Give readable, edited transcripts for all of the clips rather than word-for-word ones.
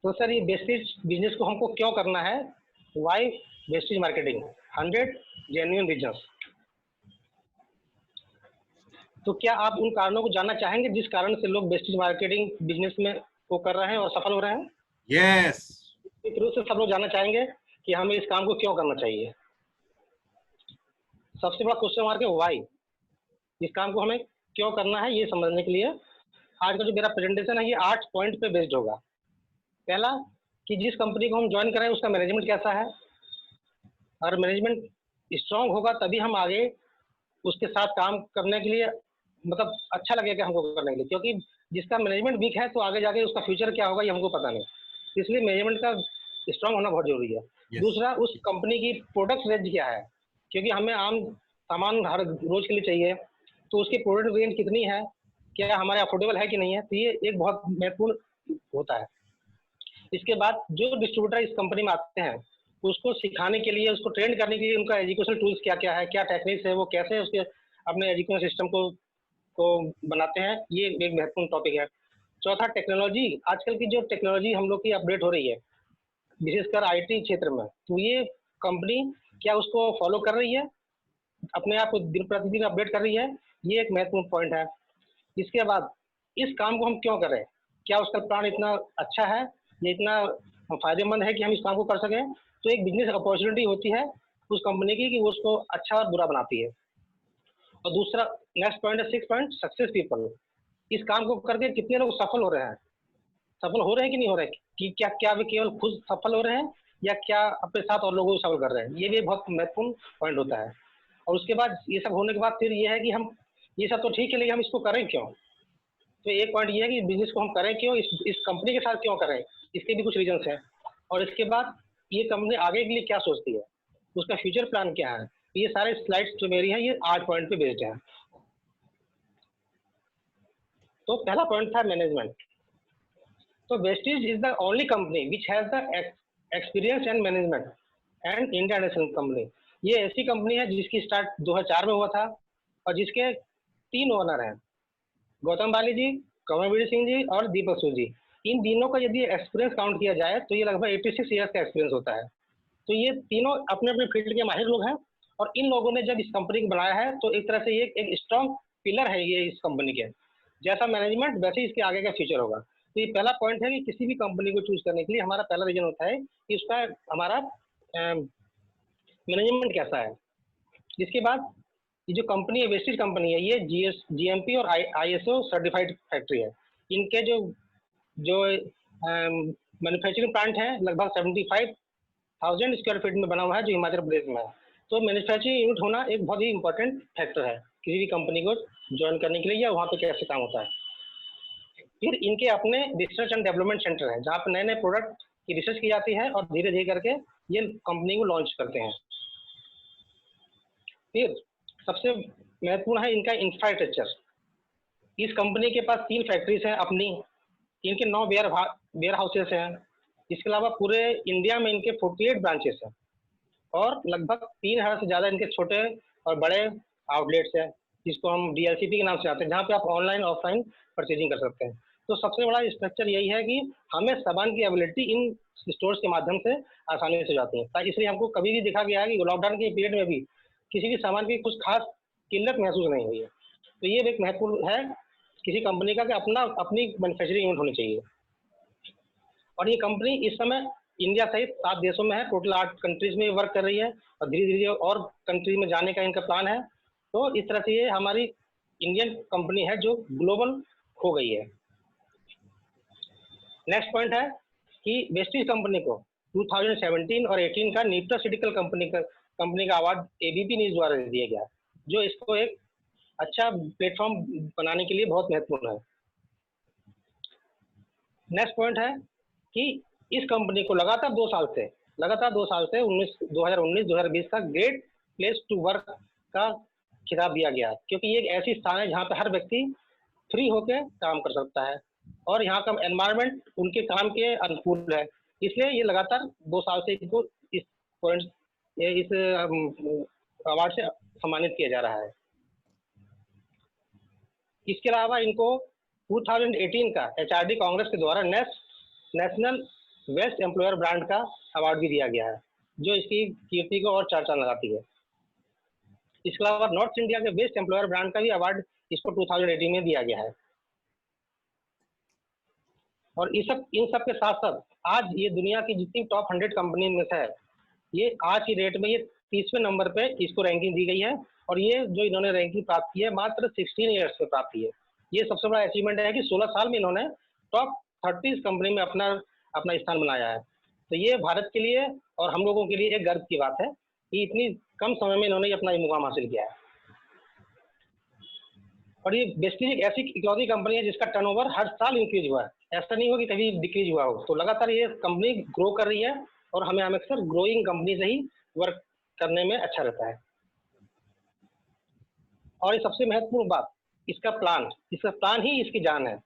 तो सर ये wastage business को हमको क्यों करना है, why wastage marketing, 100 genuine reasons. तो क्या आप उन कारणों को जानना चाहेंगे जिस कारण से लोग वेस्टेज मार्केटिंग बिजनेस में वो कर रहे हैं और सफल हो रहे हैं? यस। इस रूप से सब लोग जानना चाहेंगे कि हमें इस काम को क्यों करना चाहिए। सबसे बड़ा क्वेश्चन मार्क है वाई, इस काम को हमें क्यों करना है, ये समझने के लिए आज का जो मेरा प्रेजेंटेशन है ये 8 पॉइंट पे बेस्ड होगा। पहला कि जिस कंपनी को हम ज्वाइन करें उसका मैनेजमेंट कैसा है, और मैनेजमेंट स्ट्रांग होगा तभी हम आगे उसके साथ काम करने के लिए मतलब अच्छा लगेगा हमको करने के लिए, क्योंकि जिसका मैनेजमेंट वीक है तो आगे जाके उसका फ्यूचर क्या होगा ये हमको पता नहीं, इसलिए मैनेजमेंट का स्ट्रांग होना बहुत जरूरी है। दूसरा, उस कंपनी की प्रोडक्ट रेंज क्या है, क्योंकि हमें आम सामान हर रोज के लिए चाहिए, तो उसकी प्रोडक्ट रेंज कितनी है, क्या हमारे अफोर्डेबल है कि नहीं है, तो ये एक बहुत महत्वपूर्ण होता है। इसके बाद जो डिस्ट्रीब्यूटर इस कंपनी में आते हैं उसको सिखाने के लिए, उसको ट्रेन करने के लिए उनका एजुकेशनल टूल्स क्या क्या है, क्या टेक्निक्स है, वो कैसे उसके अपने एजुकेशन सिस्टम को बनाते हैं, ये एक महत्वपूर्ण टॉपिक है। चौथा, टेक्नोलॉजी। आजकल की जो टेक्नोलॉजी हम लोग की अपडेट हो रही है विशेषकर आईटी क्षेत्र में, तो ये कंपनी क्या उसको फॉलो कर रही है, अपने आप को दिन प्रतिदिन अपडेट कर रही है, ये एक महत्वपूर्ण पॉइंट है। इसके बाद इस काम को हम क्यों करें, क्या उसका प्लान इतना अच्छा है, ये इतना फायदेमंद है कि हम इस काम को कर सकें, तो एक बिजनेस अपॉर्चुनिटी होती है उस कंपनी की कि वो उसको अच्छा और बुरा बनाती है। और दूसरा नेक्स्ट पॉइंट है 6 पॉइंट, सक्सेस पीपल। इस काम को करके कितने लोग सफल हो रहे हैं, सफल हो रहे हैं कि नहीं हो रहे, कि क्या क्या वे केवल खुद सफल हो रहे हैं या क्या अपने साथ और लोगों को सफल कर रहे हैं, ये भी बहुत महत्वपूर्ण पॉइंट होता है। और उसके बाद ये सब होने के बाद फिर ये है कि हम ये सब तो ठीक है लेकिन हम इसको करें क्यों। तो एक पॉइंट ये है कि बिजनेस को हम करें क्यों, इस कंपनी के साथ क्यों करें, इसके भी कुछ रीजंस हैं। और इसके बाद ये कंपनी आगे के लिए क्या सोचती है, उसका फ्यूचर प्लान क्या है, ये सारे स्लाइड्स जो मेरी हैं ये 8 पॉइंट पे बेस्ड हैं। तो पहला पॉइंट था मैनेजमेंट। तो Vestige is the only company which has the experience and management and international company. ये ऐसी कंपनी है जिसकी स्टार्ट 2004 में हुआ था और जिसके 3 ओनर हैं, गौतम बाली जी, कमलवीर सिंह जी और दीपक सूद जी। इन तीनों का यदि एक्सपीरियंस काउंट किया जाए तो ये लगभग 86 ईयर्स का एक्सपीरियंस होता है। तो ये तीनों अपने अपने फील्ड के माहिर लोग हैं और इन लोगों ने जब इस कंपनी को बनाया है तो एक तरह से ये एक स्ट्रॉन्ग पिलर है ये इस कंपनी के। जैसा मैनेजमेंट वैसे ही इसके आगे का फ्यूचर होगा। तो ये पहला पॉइंट है कि किसी भी कंपनी को चूज करने के लिए हमारा पहला रीजन होता है कि उसका हमारा मैनेजमेंट कैसा है। इसके बाद ये जो कंपनी है वेस्टेज कंपनी है ये जीएमपी और आईएसओ सर्टिफाइड फैक्ट्री है। इनके जो जो मैन्युफैक्चरिंग प्लांट है लगभग 75,000 स्क्वायर फीट में बना हुआ है जो हिमाचल प्रदेश में है। तो मैन्युफैक्चरिंग यूनिट होना एक बहुत ही इंपॉर्टेंट फैक्टर है किसी भी कंपनी को ज्वाइन करने के लिए या वहाँ पे कैसे काम होता है। फिर इनके अपने रिसर्च एंड डेवलपमेंट सेंटर है जहाँ पे नए नए प्रोडक्ट की रिसर्च की जाती है और धीरे धीरे करके ये कंपनी को लॉन्च करते हैं। फिर सबसे महत्वपूर्ण है इनका इंफ्रास्ट्रक्चर। इस कंपनी के पास 3 फैक्ट्रीज हैं अपनी, इनके 9 वेयर हाउसेस हैं। इसके अलावा पूरे इंडिया में इनके 48 ब्रांचेस हैं और लगभग 3,000 से ज़्यादा इनके छोटे और बड़े आउटलेट्स हैं जिसको हम डीएलसीपी के नाम से आते हैं, जहाँ पे आप ऑनलाइन ऑफलाइन परचेजिंग कर सकते हैं। तो सबसे बड़ा स्ट्रक्चर यही है कि हमें सामान की अवेलेबिलिटी इन स्टोर्स के माध्यम से आसानी से जाती है। इसलिए हमको कभी भी देखा गया है कि लॉकडाउन के पीरियड में भी किसी भी सामान की कुछ खास किल्लत महसूस नहीं हुई है। तो ये एक महत्वपूर्ण है किसी कंपनी का कि अपनी मैन्युफैक्चरिंग यूनिट होनी चाहिए। और ये कंपनी इस समय इंडिया सहित 7 देशों में है, टोटल 8 कंट्रीज में वर्क कर रही है और धीरे धीरे और कंट्री में जाने का इनका प्लान है। तो इस तरह से ये हमारी इंडियन कंपनी है जो ग्लोबल हो गई है। नेक्स्ट पॉइंट है कि वेस्टीज कंपनी को 2017 और 18 का न्यूट्रास्यूटिकल कंपनी का अवार्ड एबीपी न्यूज द्वारा दिया गया, जो इसको एक अच्छा प्लेटफॉर्म बनाने के लिए बहुत महत्वपूर्ण है। नेक्स्ट पॉइंट है कि इस कंपनी को लगातार 2 साल से 2019-2020 का ग्रेट प्लेस टू वर्क का खिताब दिया गया, क्योंकि ये एक ऐसी स्थान है जहाँ पे हर व्यक्ति फ्री होकर काम कर सकता है और यहाँ का एनवायरनमेंट उनके काम के अनुकूल है। इसलिए ये लगातार 2 साल से इनको इस पॉइंट इस अवार्ड से सम्मानित किया जा रहा है। इसके अलावा इनको 2018 का एचआरडी कांग्रेस के द्वारा नेशनल बेस्ट एम्प्लॉयर ब्रांड का अवार्ड भी दिया गया है, जो इसकी कीर्ति को और चार चांद लगाती है। इसके अलावा नॉर्थ इंडिया के बेस्ट एम्प्लॉयर ब्रांड का भी अवार्ड इसको 2018 में दिया गया है। और इन सब के साथ साथ आज ये दुनिया की जितनी टॉप 100 कंपनी में से है, ये आज की डेट में ये 30वें नंबर पे इसको रैंकिंग दी गई है। और ये जो इन्होंने रैंकिंग प्राप्त की है मात्र 16 ईयर्स में प्राप्त की है। ये सबसे बड़ा अचीवमेंट है कि 16 साल में इन्होंने टॉप 30 कंपनी में अपना अपना स्थान बनाया है। तो ये भारत के लिए और हम लोगों के लिए एक गर्व की बात है कि इतनी कम समय में इन्होंने अपना ये मुकाम हासिल किया है। और ये बेसिकली एक ऐसी इकलौती कंपनी है जिसका टर्नओवर हर साल इंक्रीज हुआ है, ऐसा नहीं हुआ कि कभी डिक्रीज हुआ हो। तो लगातार ये कंपनी ग्रो कर रही है और हमें हमेशा ग्रोइंग कंपनी से ही वर्क करने में अच्छा रहता है। और ये सबसे महत्वपूर्ण बात, इसका प्लान ही इसकी जान है।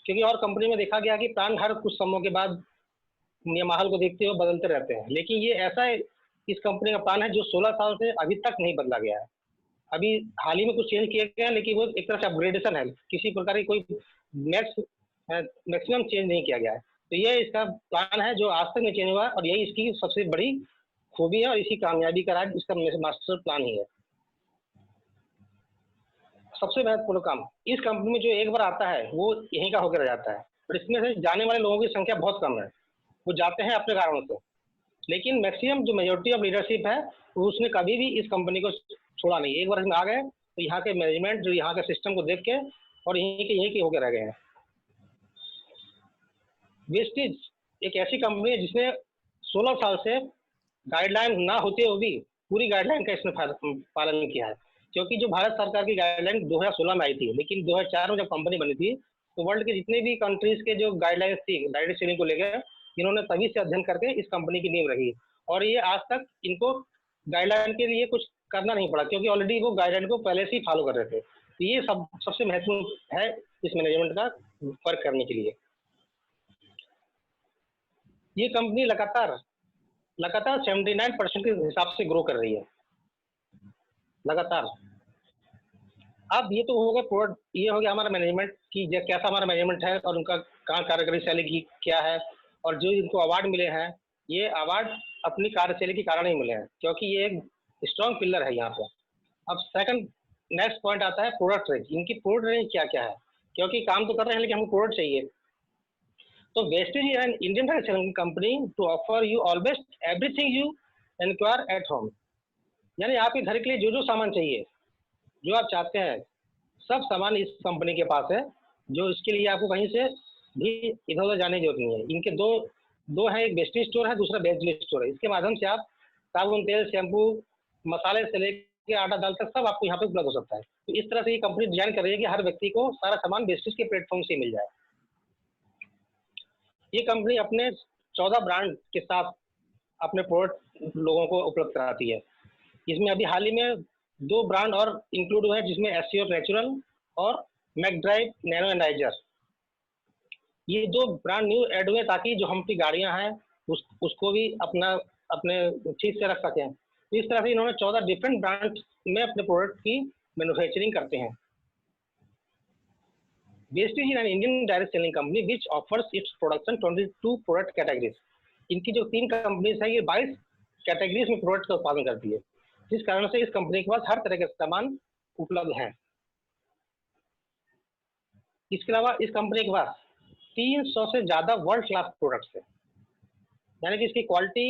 क्योंकि और कंपनी में देखा गया कि प्लान हर कुछ समय के बाद ये माहौल को देखते हुए बदलते रहते हैं, लेकिन ये ऐसा है, इस कंपनी का प्लान है जो 16 साल से अभी तक नहीं बदला गया है। अभी हाल ही में कुछ चेंज किए गए हैं, लेकिन वो एक तरह से अपग्रेडेशन है, किसी प्रकार की कोई मैक्सिमम चेंज नहीं किया गया है। तो ये इसका प्लान है जो आज तक नहीं चेंज हुआ, और यही इसकी सबसे बड़ी खूबी है और इसी कामयाबी का राज इसका मास्टर प्लान ही है। सबसे महत्वपूर्ण काम इस कंपनी में जो एक बार आता है वो यहीं का होकर रह जाता है, और इसमें से जाने वाले लोगों की संख्या बहुत कम है। वो जाते हैं अपने कारणों से, लेकिन मैक्सिमम जो मेजोरिटी ऑफ लीडरशिप है उसने कभी भी इस कंपनी को छोड़ा नहीं। एक बार इसमें आ गए तो यहाँ के मैनेजमेंट जो यहाँ के सिस्टम को देख के और यहीं के होकर रह गए हैं। वेस्टेज एक ऐसी कंपनी है जिसने 16 साल से गाइडलाइन ना होते हुए भी पूरी गाइडलाइन का इसने पालन किया है। क्योंकि जो भारत सरकार की गाइडलाइन 2016 में आई थी, लेकिन 2004 में जब कंपनी बनी थी तो वर्ल्ड के जितने भी कंट्रीज के जो गाइडलाइंस थी डायरेक्ट सेलिंग को लेकर, इन्होंने तभी से अध्ययन करके इस कंपनी की नींव रही। और ये आज तक इनको गाइडलाइन के लिए कुछ करना नहीं पड़ा, क्योंकि ऑलरेडी वो गाइडलाइन को पहले से ही फॉलो कर रहे थे। तो ये सबसे महत्वपूर्ण है इस मैनेजमेंट का वर्क करने के लिए। ये कंपनी लगातार 79% के हिसाब से ग्रो कर रही है लगातार। अब ये तो हो गया प्रोडक्ट, ये हो गया हमारा मैनेजमेंट की कैसा हमारा मैनेजमेंट है और उनका कहाँ कार्यकारी शैली की क्या है। और जो इनको अवार्ड मिले हैं, ये अवार्ड अपनी कार्यशैली के कारण ही मिले हैं, क्योंकि ये एक स्ट्रॉन्ग पिलर है यहाँ पे। अब सेकंड नेक्स्ट पॉइंट आता है प्रोडक्ट रेंज। इनकी प्रोडक्ट रेंज क्या क्या है, क्योंकि काम तो कर रहे हैं लेकिन हमको प्रोडक्ट चाहिए। तो Vestige is an Indian manufacturing company to offer you almost everything you enquire at home. यानी आपके घर के लिए जो जो सामान चाहिए, जो आप चाहते हैं, सब सामान इस कंपनी के पास है, जो इसके लिए आपको कहीं से भी इधर उधर जाने की जरूरत नहीं है। इनके दो है, एक वेस्टेज स्टोर है, दूसरा बेस्ट स्टोर है। इसके माध्यम से आप साबुन, तेल, शैम्पू, मसाले से लेकर आटा दाल तक सब आपको यहाँ पे उपलब्ध हो सकता है। तो इस तरह से ये कंपनी डिजाइन कर रही है कि हर व्यक्ति को सारा सामान वेस्टेज के प्लेटफॉर्म से मिल जाए। ये कंपनी अपने 14 ब्रांड के साथ अपने प्रोडक्ट लोगों को उपलब्ध कराती है। इसमें अभी हाल ही में 2 ब्रांड और इंक्लूड हुए हैं, जिसमें एससीओ नेचुरल और मैकडराइव नैनो एनालाइजर। ये 2 ब्रांड न्यू ऐड हुए ताकि जो हम की गाड़ियां हैं उसको भी अपने ठीक से रख सकें। इस तरह से इन्होंने 14 डिफरेंट ब्रांड में अपने प्रोडक्ट की मैन्युफैक्चरिंग करते हैं। Vestige is an Indian direct selling company which offers its products in 22 product categories. इनकी जो 3 कंपनीज है, ये 22 कैटेगरीज में प्रोडक्ट का उत्पादन करती है, जिस कारण से इस कंपनी के पास हर तरह के सामान उपलब्ध हैं। इसके अलावा इस कंपनी के पास 300 से ज्यादा वर्ल्ड क्लास प्रोडक्ट्स है, यानी कि इसकी क्वालिटी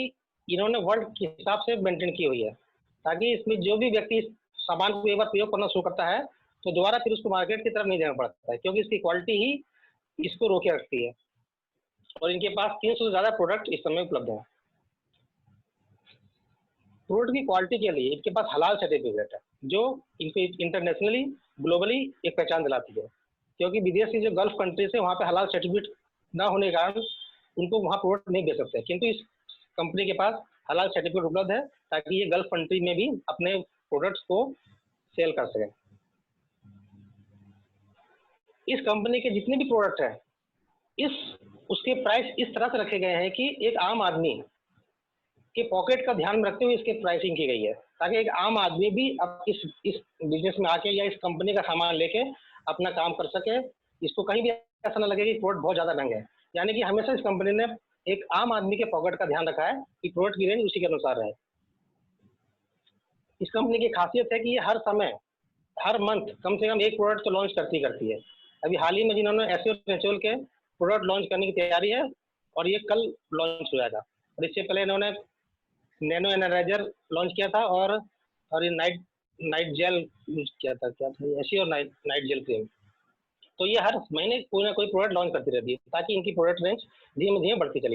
इन्होंने वर्ल्ड के हिसाब से मेंटेन की हुई है, ताकि इसमें जो भी व्यक्ति इस सामान को एक बार प्रयोग करना शुरू करता है तो दोबारा फिर उसको मार्केट की तरफ नहीं जाना पड़ता है, क्योंकि इसकी क्वालिटी ही इसको रोके रखती है। और इनके पास 300 से ज़्यादा प्रोडक्ट इस समय उपलब्ध हैं। प्रोडक्ट की क्वालिटी के लिए इनके पास हलाल सर्टिफिकेट है, जो इनको इंटरनेशनली ग्लोबली एक पहचान दिलाती है, क्योंकि विदेश की जो गल्फ कंट्रीज है वहाँ पे हलाल सर्टिफिकेट न होने के कारण उनको वहाँ प्रोडक्ट नहीं दे सकते, किंतु इस कंपनी के पास हलाल सर्टिफिकेट उपलब्ध है ताकि ये गल्फ कंट्री में भी अपने प्रोडक्ट्स को सेल कर सकें। इस कंपनी के जितने भी प्रोडक्ट हैं उसके प्राइस इस तरह से रखे गए हैं कि एक आम आदमी के पॉकेट का ध्यान में रखते हुए इसकी प्राइसिंग की गई है, ताकि एक आम आदमी भी अब इस बिजनेस में आके या इस कंपनी का सामान लेके अपना काम कर सके। इसको कहीं भी ऐसा ना लगे कि प्रोडक्ट बहुत ज़्यादा महंगे हैं। यानी कि हमेशा इस कंपनी ने एक आम आदमी के पॉकेट का ध्यान रखा है कि प्रोडक्ट की रेंज उसी के अनुसार रहे। इस कंपनी की खासियत है कि ये हर समय, हर मंथ कम से कम एक प्रोडक्ट तो लॉन्च करती है। अभी हाल ही में जिन्होंने एसईओ नेचुरल के प्रोडक्ट लॉन्च करने की तैयारी है और ये कल लॉन्च हुआ था। और इससे पहले इन्होंने नैनो एनालाइजर लॉन्च किया था और ये नाइट नाइट जेल यूज किया था, क्या था SEO night night gel cream. तो ये हर महीने कोई ना कोई प्रोडक्ट लॉन्च करती रहती है ताकि इनकी प्रोडक्ट रेंज धीमे धीमे बढ़ती चली